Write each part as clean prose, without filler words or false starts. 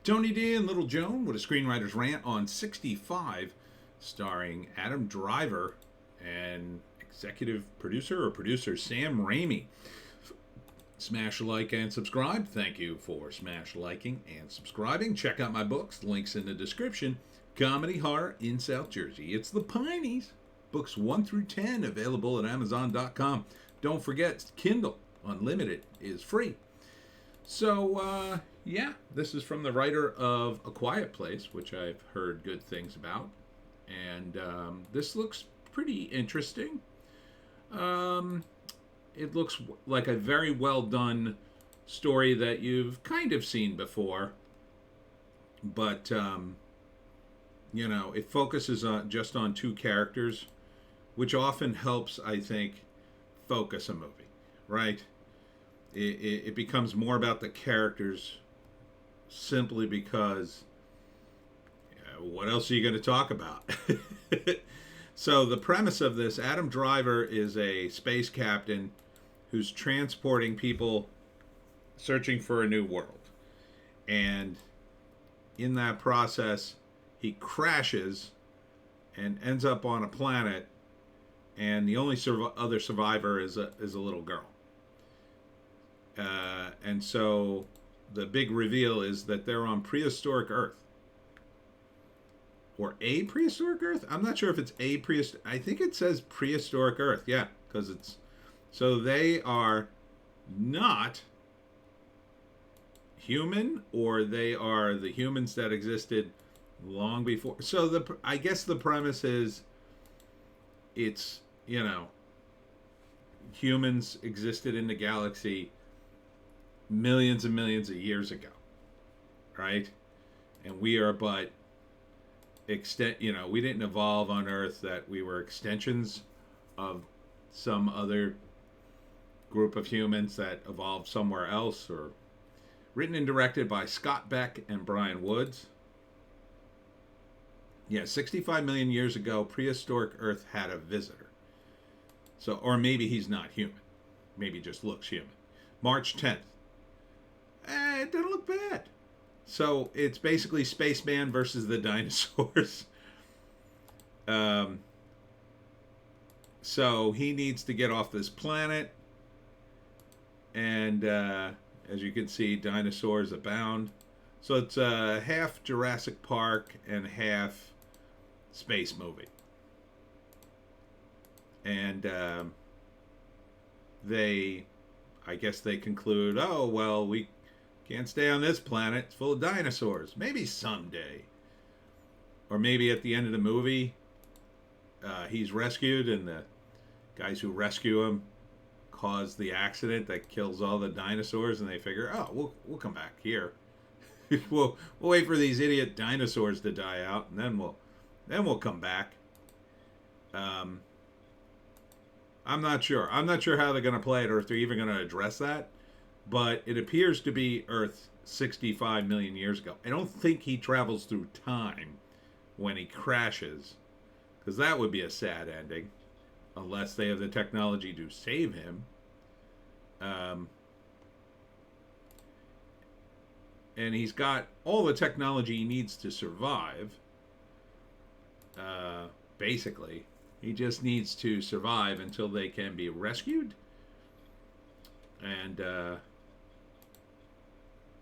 Tony D and Little Joan with a screenwriter's rant on 65, starring Adam Driver and executive producer or producer Sam Raimi. Smash like and subscribe. Thank you for smash liking and subscribing. Check out my books, links in the description. Comedy Horror in South Jersey. It's the Pineys. Books 1 through 10 available at Amazon.com. Don't forget, Kindle Unlimited is free. So, this is from the writer of A Quiet Place, which I've heard good things about. And this looks pretty interesting. It looks like a very well done story that you've kind of seen before. But, it focuses just on two characters, which often helps, I think, focus a movie, right? It becomes more about the characters simply because what else are you going to talk about? So the premise of this, Adam Driver is a space captain who's transporting people searching for a new world. And in that process, he crashes and ends up on a planet, and the only other survivor is a little girl. And so the big reveal is that they're on prehistoric Earth. Or a prehistoric Earth? I'm not sure if it's a prehistoric. I think it says prehistoric Earth. Yeah, because it's... So they are not human, or they are the humans that existed long before. So I guess the premise is it's, humans existed in the galaxy millions and millions of years ago, right? And we are but we didn't evolve on Earth, that we were extensions of some other group of humans that evolved somewhere else. Or written and directed by Scott Beck and Brian Woods. 65 million years ago, prehistoric Earth had a visitor. So, or maybe he's not human. Maybe just looks human. March 10th. It doesn't look bad. So it's basically Spaceman versus the dinosaurs. So he needs to get off this planet. And as you can see, dinosaurs abound. So it's half Jurassic Park and half space movie. And I guess they conclude, oh, well, we can't stay on this planet. It's full of dinosaurs. Maybe someday. Or maybe at the end of the movie, he's rescued, and the guys who rescue him cause the accident that kills all the dinosaurs, and they figure, oh, we'll come back here. we'll wait for these idiot dinosaurs to die out, and then we'll come back. I'm not sure. I'm not sure how they're going to play it, or if they're even going to address that. But it appears to be Earth 65 million years ago. I don't think he travels through time when he crashes, because that would be a sad ending, unless they have the technology to save him. And he's got all the technology he needs to survive. Basically, he just needs to survive until they can be rescued. And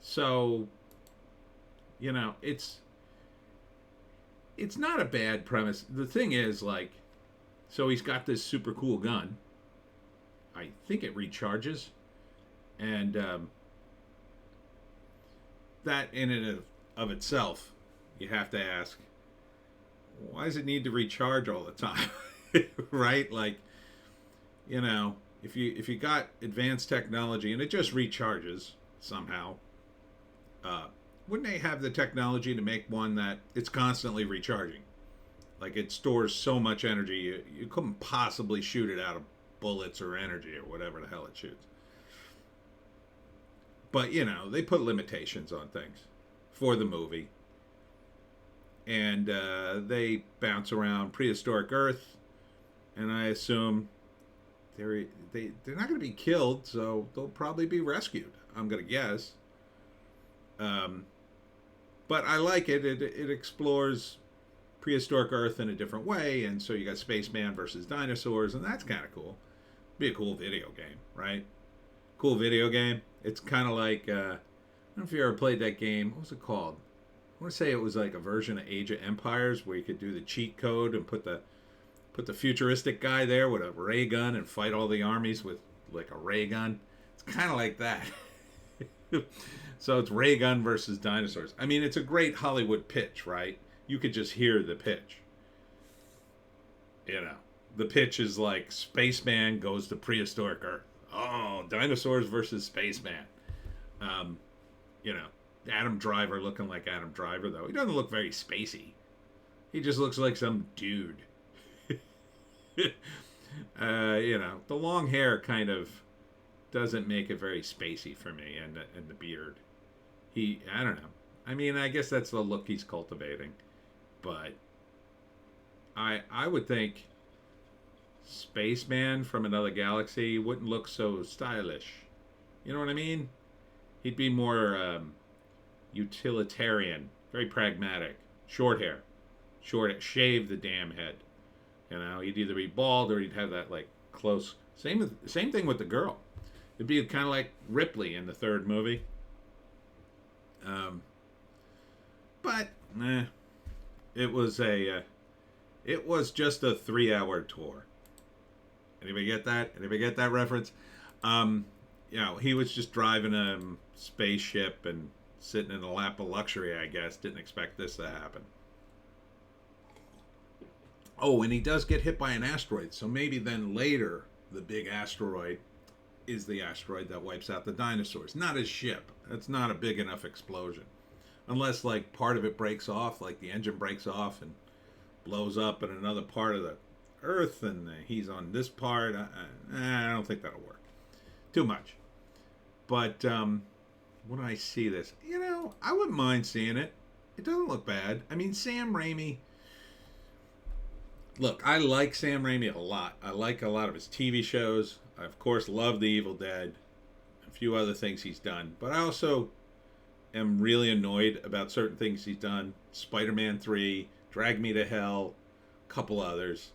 so, it's not a bad premise. The thing is, so he's got this super cool gun. I think it recharges. And that in and of itself, you have to ask, why does it need to recharge all the time? Right? If you got advanced technology and it just recharges somehow, wouldn't they have the technology to make one that it's constantly recharging? Like, it stores so much energy, you couldn't possibly shoot it out of bullets or energy or whatever the hell it shoots. But, they put limitations on things for the movie. And they bounce around prehistoric Earth, and I assume they're not going to be killed, so they'll probably be rescued, I'm going to guess. But I like it. It explores prehistoric Earth in a different way, and so you got spaceman versus dinosaurs, and that's kind of cool. Be a cool video game, right? Cool video game. It's kind of like I don't know if you ever played that game. What was it called? I want to say it was like a version of Age of Empires where you could do the cheat code and put the futuristic guy there with a ray gun and fight all the armies with like a ray gun. It's kind of like that. So it's ray gun versus dinosaurs. I mean, it's a great Hollywood pitch, right? You could just hear the pitch. You know, the pitch is like spaceman goes to prehistoric Earth. Oh, dinosaurs versus spaceman. You know, Adam Driver looking like Adam Driver, though. He doesn't look very spacey. He just looks like some dude. You know, the long hair kind of doesn't make it very spacey for me, and the beard. I don't know. I mean, I guess that's the look he's cultivating, but I would think spaceman from another galaxy wouldn't look so stylish. You know what I mean? He'd be more utilitarian, very pragmatic. Short hair, shave the damn head. You know, he'd either be bald or he'd have that like close. Same thing with the girl. It'd be kind of like Ripley in the third movie. But it was just a 3-hour tour. Anybody get that? Anybody get that reference? You know, he was just driving a spaceship and sitting in a lap of luxury, I guess. Didn't expect this to happen. Oh, and he does get hit by an asteroid. So maybe then later, the big asteroid is the asteroid that wipes out the dinosaurs. Not his ship. It's not a big enough explosion. Unless, like, part of it breaks off, like the engine breaks off and blows up in another part of the Earth, and he's on this part. I don't think that'll work. Too much. But when I see this, you know, I wouldn't mind seeing it. It doesn't look bad. I mean, Sam Raimi. Look, I like Sam Raimi a lot. I like a lot of his TV shows. I, of course, love The Evil Dead. A few other things he's done. But I also am really annoyed about certain things he's done. Spider-Man 3, Drag Me to Hell, a couple others.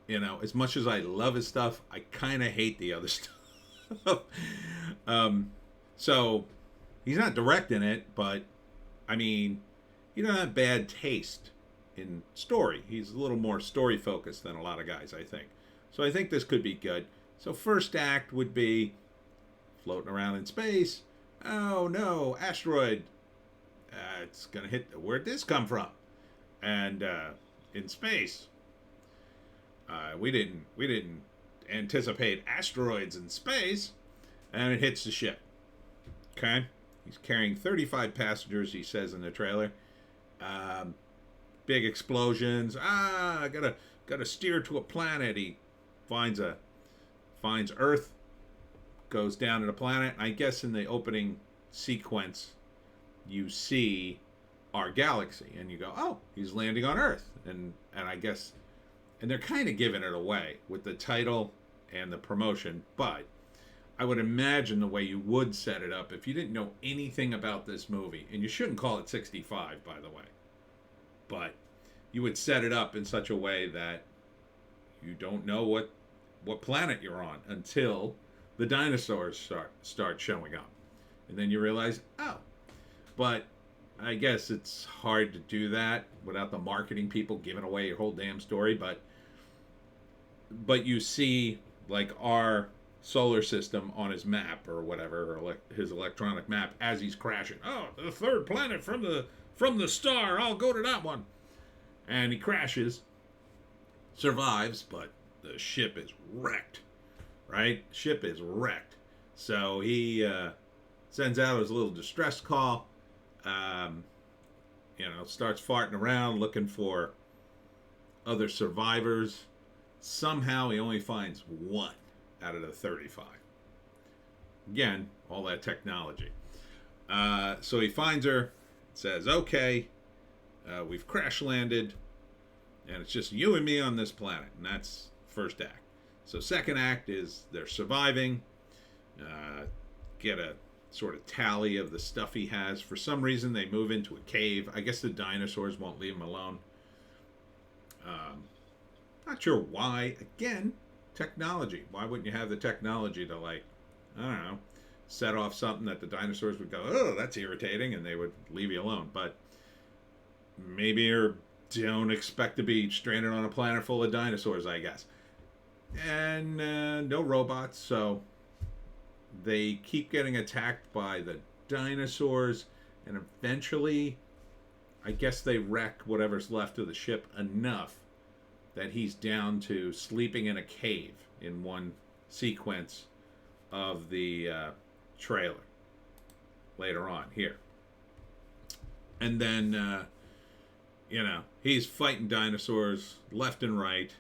You know, as much as I love his stuff, I kind of hate the other stuff. So, he's not directing it, but, I mean, he doesn't have bad taste in story. He's a little more story-focused than a lot of guys, I think. So I think this could be good. So first act would be floating around in space. Oh, no, asteroid. It's going to hit... Where'd this come from? And in space. We didn't anticipate asteroids in space. And it hits the ship. Okay? He's carrying 35 passengers, he says in the trailer. Big explosions. I gotta steer to a planet. He finds Earth, goes down to the planet. I guess in the opening sequence, you see our galaxy, and you go, "Oh, he's landing on Earth." And I guess, and they're kind of giving it away with the title and the promotion, but I would imagine the way you would set it up if you didn't know anything about this movie, and you shouldn't call it 65, by the way, but you would set it up in such a way that you don't know what planet you're on until the dinosaurs start showing up. And then you realize, oh. But I guess it's hard to do that without the marketing people giving away your whole damn story. But you see, like, our solar system on his map or whatever, or his electronic map as he's crashing. Oh, the third planet from the star. I'll go to that one. And he crashes, survives, but the ship is wrecked, right? Ship is wrecked. So he sends out his little distress call, starts farting around looking for other survivors. Somehow he only finds one out of the 35. Again, all that technology. So he finds her, says, okay, we've crash landed, and it's just you and me on this planet. And that's first act. So second act is they're surviving, get a sort of tally of the stuff he has. For some reason, they move into a cave. I guess the dinosaurs won't leave him alone. Not sure why. Again, technology. Why wouldn't you have the technology to, like, I don't know, set off something that the dinosaurs would go, oh, that's irritating, and they would leave you alone. But maybe you don't expect to be stranded on a planet full of dinosaurs, I guess. And no robots, so they keep getting attacked by the dinosaurs, and eventually, I guess they wreck whatever's left of the ship enough that he's down to sleeping in a cave in one sequence of the trailer later on here. And then, he's fighting dinosaurs left and right.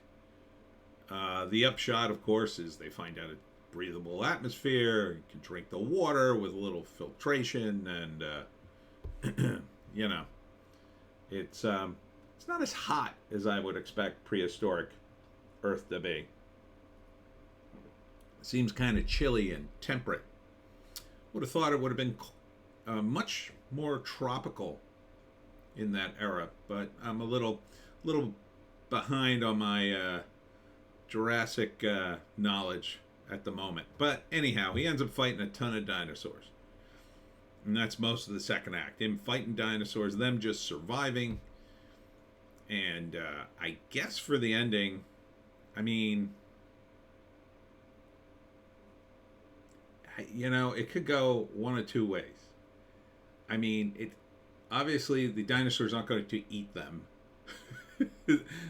The upshot, of course, is they find out a breathable atmosphere, you can drink the water with a little filtration, and, it's not as hot as I would expect prehistoric Earth to be. It seems kind of chilly and temperate. Would have thought it would have been much more tropical in that era, but I'm a little behind on my Jurassic knowledge at the moment. But anyhow, he ends up fighting a ton of dinosaurs. And that's most of the second act. Him fighting dinosaurs, them just surviving. And I guess for the ending, I mean, it could go one of two ways. I mean, obviously the dinosaurs aren't going to eat them.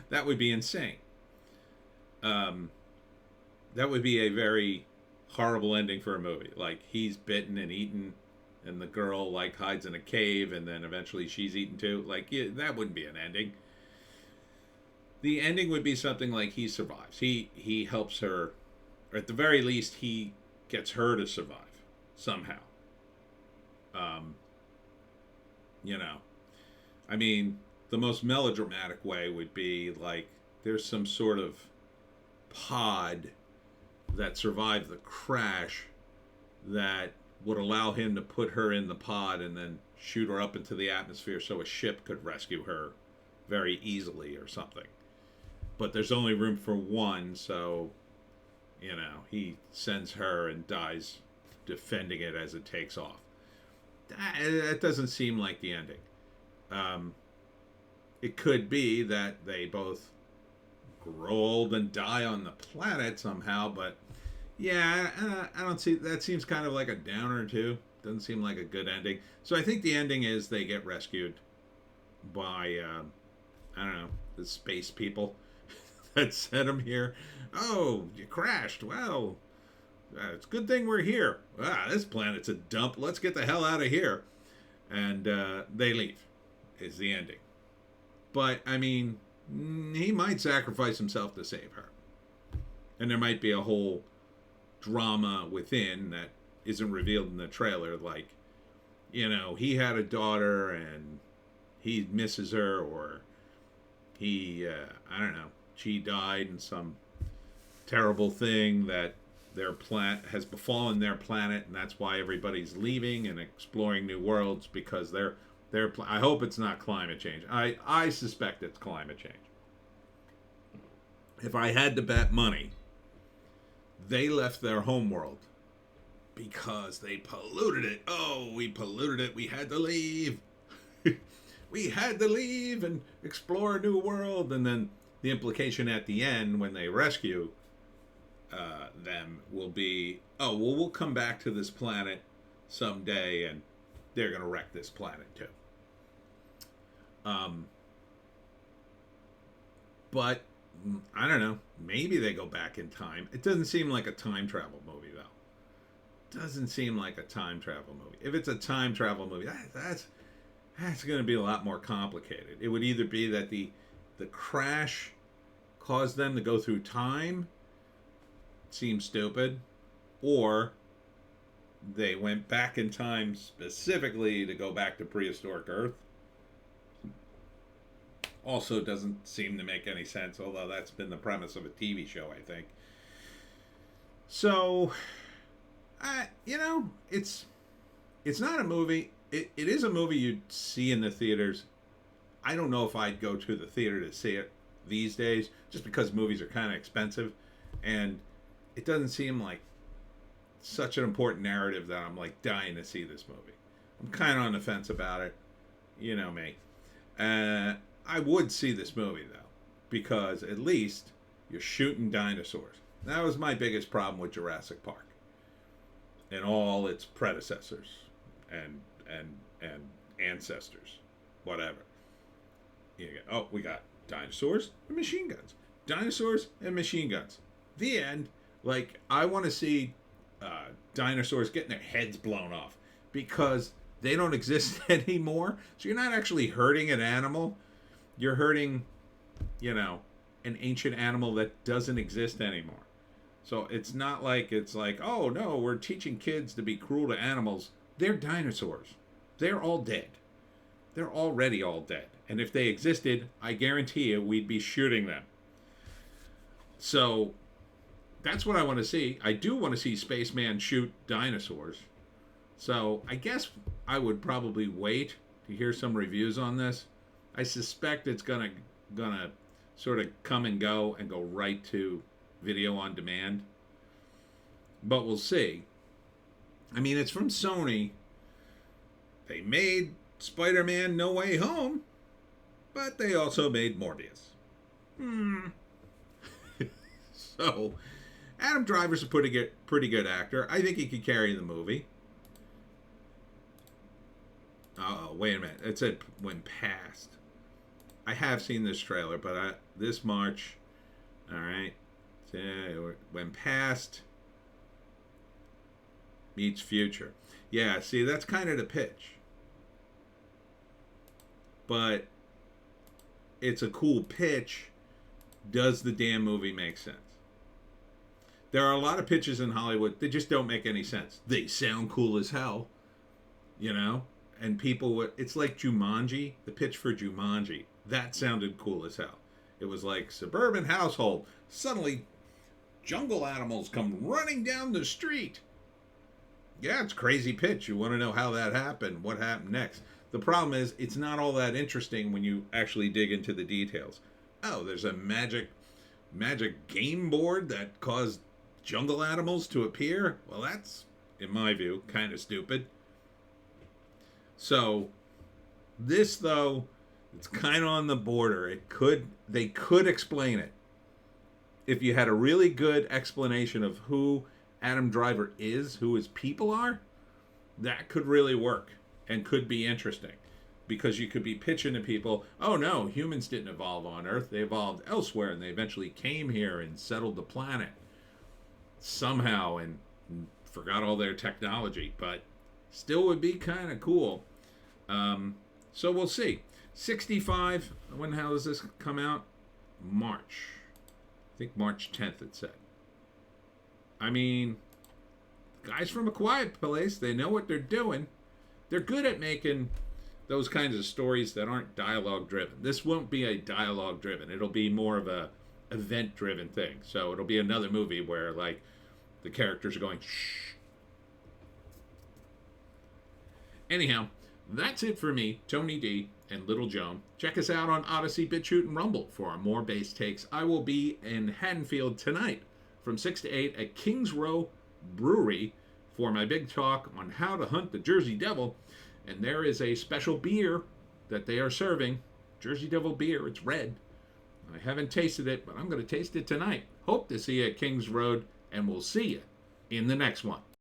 That would be insane. That would be a very horrible ending for a movie. Like, he's bitten and eaten, and the girl, like, hides in a cave, and then eventually she's eaten too. Like, yeah, that wouldn't be an ending. The ending would be something like he survives. He helps her, or at the very least, he gets her to survive somehow. I mean, the most melodramatic way would be like there's some sort of pod that survived the crash that would allow him to put her in the pod and then shoot her up into the atmosphere so a ship could rescue her very easily or something. But there's only room for one, so, he sends her and dies defending it as it takes off. That doesn't seem like the ending. It could be that they both grow old and die on the planet somehow, but yeah, I don't see, that seems kind of like a downer too. Doesn't seem like a good ending. So I think the ending is they get rescued by, I don't know, the space people that sent them here. Oh, you crashed. Well, it's a good thing we're here. This planet's a dump. Let's get the hell out of here. And they leave, is the ending. But, I mean, he might sacrifice himself to save her. And there might be a whole drama within that isn't revealed in the trailer. Like, he had a daughter and he misses her, or he, I don't know, she died in some terrible thing that their planet has befallen their planet, and that's why everybody's leaving and exploring new worlds, because I hope it's not climate change. I suspect it's climate change. If I had to bet money, they left their homeworld because they polluted it. Oh, we polluted it. We had to leave. We had to leave and explore a new world. And then the implication at the end when they rescue them will be, oh, well, we'll come back to this planet someday and they're going to wreck this planet too. But I don't know. Maybe they go back in time. It doesn't seem like a time travel movie, though. Doesn't seem like a time travel movie. If it's a time travel movie, that's going to be a lot more complicated. It would either be that the crash caused them to go through time, seems stupid, or they went back in time specifically to go back to prehistoric Earth. Also doesn't seem to make any sense, although that's been the premise of a TV show, I think. So, it's It's not a movie. It is a movie you'd see in the theaters. I don't know if I'd go to the theater to see it these days, just because movies are kind of expensive, and it doesn't seem like such an important narrative that I'm like dying to see this movie. I'm kind of on the fence about it. You know me. I would see this movie though, because at least you're shooting dinosaurs. That was my biggest problem with Jurassic Park and all its predecessors and ancestors, whatever. We got dinosaurs and machine guns. Dinosaurs and machine guns. The end. Like, I want to see dinosaurs getting their heads blown off because they don't exist anymore. So you're not actually hurting an animal. You're hurting, an ancient animal that doesn't exist anymore. So it's not like oh no, we're teaching kids to be cruel to animals. They're dinosaurs. They're all dead. They're already all dead. And if they existed, I guarantee you we'd be shooting them. So that's what I want to see. I do want to see Spaceman shoot dinosaurs. So I guess I would probably wait to hear some reviews on this. I suspect it's gonna sort of come and go right to video on demand. But we'll see. I mean, it's from Sony. They made Spider-Man No Way Home, but they also made Morbius. So, Adam Driver's a pretty good actor. I think he could carry the movie. Oh, wait a minute. It said when past. I have seen this trailer, but this March, all right, when past meets future. Yeah, see, that's kind of the pitch. But it's a cool pitch. Does the damn movie make sense? There are a lot of pitches in Hollywood that just don't make any sense. They sound cool as hell, and people would. It's like Jumanji, the pitch for Jumanji. That sounded cool as hell. It was like suburban household. Suddenly, jungle animals come running down the street. Yeah, it's a crazy pitch. You want to know how that happened, what happened next. The problem is, it's not all that interesting when you actually dig into the details. Oh, there's a magic game board that caused jungle animals to appear? Well, that's, in my view, kind of stupid. So, this, though, it's kind of on the border. They could explain it. If you had a really good explanation of who Adam Driver is, who his people are, that could really work and could be interesting. Because you could be pitching to people, oh no, humans didn't evolve on Earth. They evolved elsewhere and they eventually came here and settled the planet somehow and forgot all their technology. But still would be kind of cool. So we'll see. 65, when the hell does this come out? March. I think March 10th it said. I mean, guys from A Quiet Place, they know what they're doing. They're good at making those kinds of stories that aren't dialogue driven. This won't be a dialogue driven. It'll be more of a event driven thing. So it'll be another movie where like the characters are going shh. Anyhow, that's it for me, Tony D and Little Joan. Check us out on Odysee, Bitchute, and Rumble for more base takes. I will be in Haddonfield tonight from 6 to 8 at Kings Row Brewery for my big talk on how to hunt the Jersey Devil. And there is a special beer that they are serving. Jersey Devil beer. It's red. I haven't tasted it, but I'm going to taste it tonight. Hope to see you at Kings Road, and we'll see you in the next one.